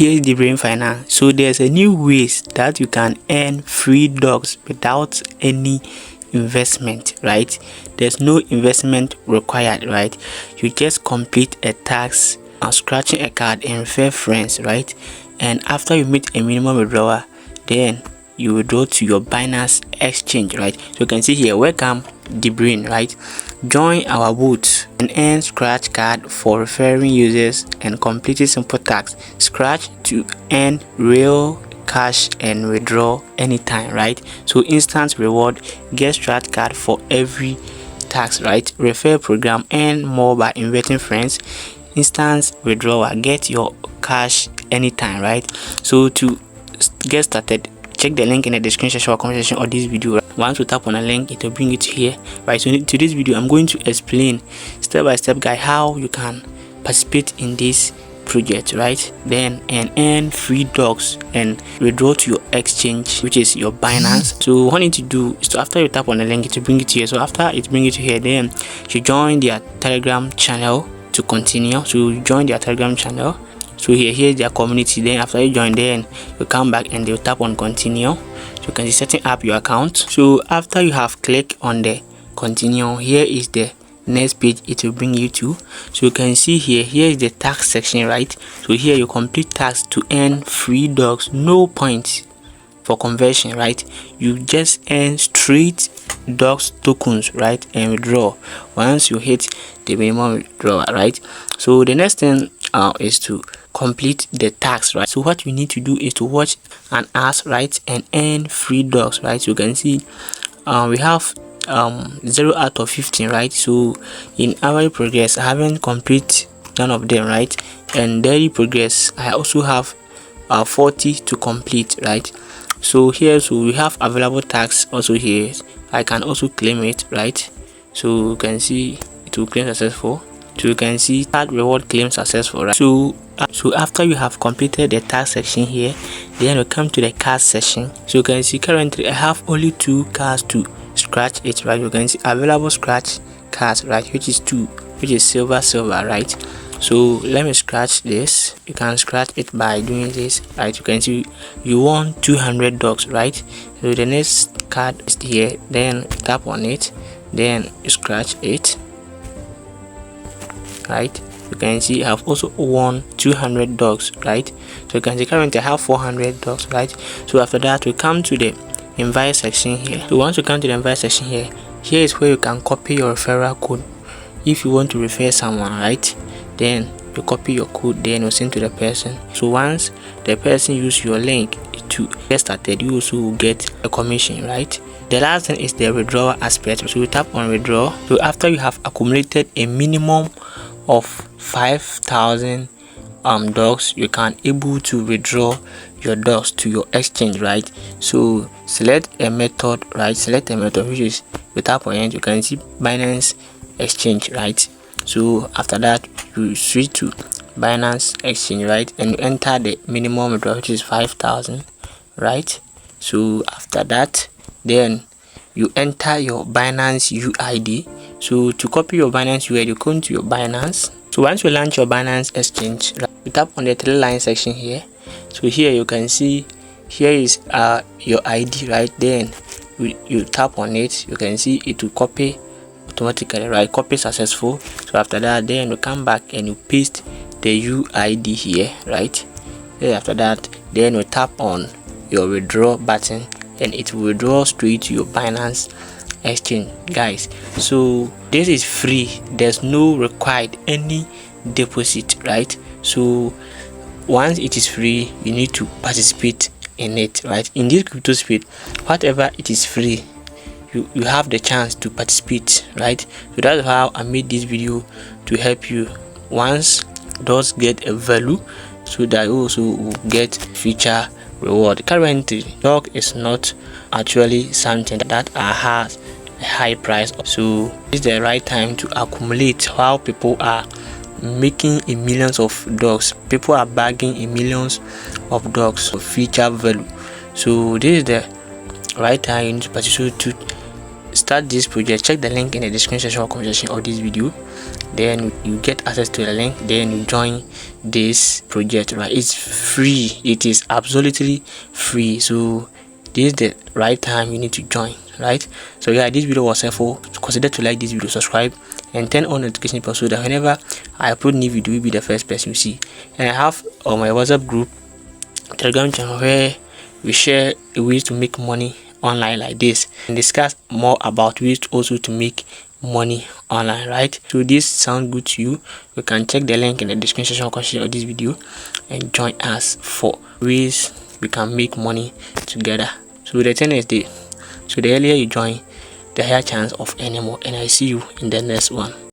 here's the brain finance. So there's a new ways that you can earn free dogs without any investment, right? There's no investment required, right? You just complete a task, scratching a card and refer friends, right? And after you meet a minimum withdrawal, then you withdraw to your Binance exchange, right? So you can see here, welcome the brain, right? Join our booth and earn scratch card for referring users and completing simple tasks. Scratch to earn real cash and withdraw anytime, right? So instant reward, get scratch card for every task, right? Refer program, earn more by inviting friends. Instant withdrawal, get your cash anytime, right? So to get started, check the link in the description section or comment section of this video. Once you tap on a link, it will bring you to here, right? So to this video, I'm going to explain step by step guide how you can participate in this project, right? Then and earn free dogs and withdraw to your exchange, which is your Binance. So what you need to do is to, after you tap on the link, it will bring you to here. So after it brings you to here, then you join their Telegram channel to continue. So you join their Telegram channel. So here's their community. Then after you join, then you come back and they'll tap on continue. So you can see setting up your account. So after you have clicked on the continue, here is the next page it will bring you to. So you can see here is the tax section, right? So here you complete tax to earn free dogs, no points for conversion, right? You just earn straight dogs tokens, right? And withdraw once you hit the minimum withdrawal, right? So the next thing is to complete the task, right? So what you need to do is to watch an ad, right, and earn free dogs, right? So you can see we have 0 out of 15, right? So in our progress, I haven't complete none of them, right? And daily progress, I also have 40 to complete, right? So here, so we have available tasks also here. I can also claim it, right? So you can see it will claim successful. So you can see that reward claim successful, right? So after you have completed the task section here, then we come to the card section. So you can see currently I have only 2 cards to scratch it, right? You can see available scratch cards, right, which is 2, which is silver, right? So let me scratch this. You can scratch it by doing this, right? You can see you want 200 dogs, right? So the next card is here, then tap on it, then you scratch it, right? You can see I have also won 200 dogs, right? So you can see currently I have 400 dogs, right? So after that we come to the invite section here. So once you come to the invite section here is where you can copy your referral code if you want to refer someone, right? Then you copy your code, then you send to the person. So once the person use your link to get started, you also will get a commission, right? The last thing is the withdrawal aspect. So you tap on withdraw. So after you have accumulated a minimum of 5,000 dogs, you can able to withdraw your dogs to your exchange, right? So select a method, right? Select a method, which is you tap on it, you can see Binance exchange, right? So after that you switch to Binance exchange, right, and you enter the minimum withdrawal, which is 5,000, right? So after that, then you enter your Binance UID. So to copy your Binance UID, you come to your Binance. So once you launch your Binance exchange, right, you tap on the 3-line section here. So here you can see here is your ID, right? Then you tap on it, you can see it will copy automatically, right? Copy successful. So after that, then you come back and you paste the UID here, right? Then after that, then you tap on your withdraw button and it will withdraw straight to your Binance exchange, guys. So this is free, there's no required any deposit, right? So once it is free, you need to participate in it, right? In this crypto space, whatever it is free, you have the chance to participate, right? So that's how I made this video, to help you once those get a value, so that you also will get future reward. Currently dog is not actually something that has a high price, so it's the right time to accumulate while people are making in millions of dogs. People are bagging in millions of dogs for future value. So this is the right time you need to participate to start start this project, check the link in the description section or comment section of this video. Then you get access to the link, then you join this project, right? It's free, it is absolutely free. So this is the right time you need to join, right? So yeah, this video was helpful. Consider to like this video, subscribe, and turn on notification bell so that whenever I upload new video, you'll be the first person you see. And I have on my WhatsApp group, Telegram channel, where we share ways to make money online like this and discuss more about ways also to make money online, right? So this sound good to you, you can check the link in the description section of this video and join us for ways we can make money together. So the thing is, the earlier you join, the higher chance of earning more. And I see you in the next one.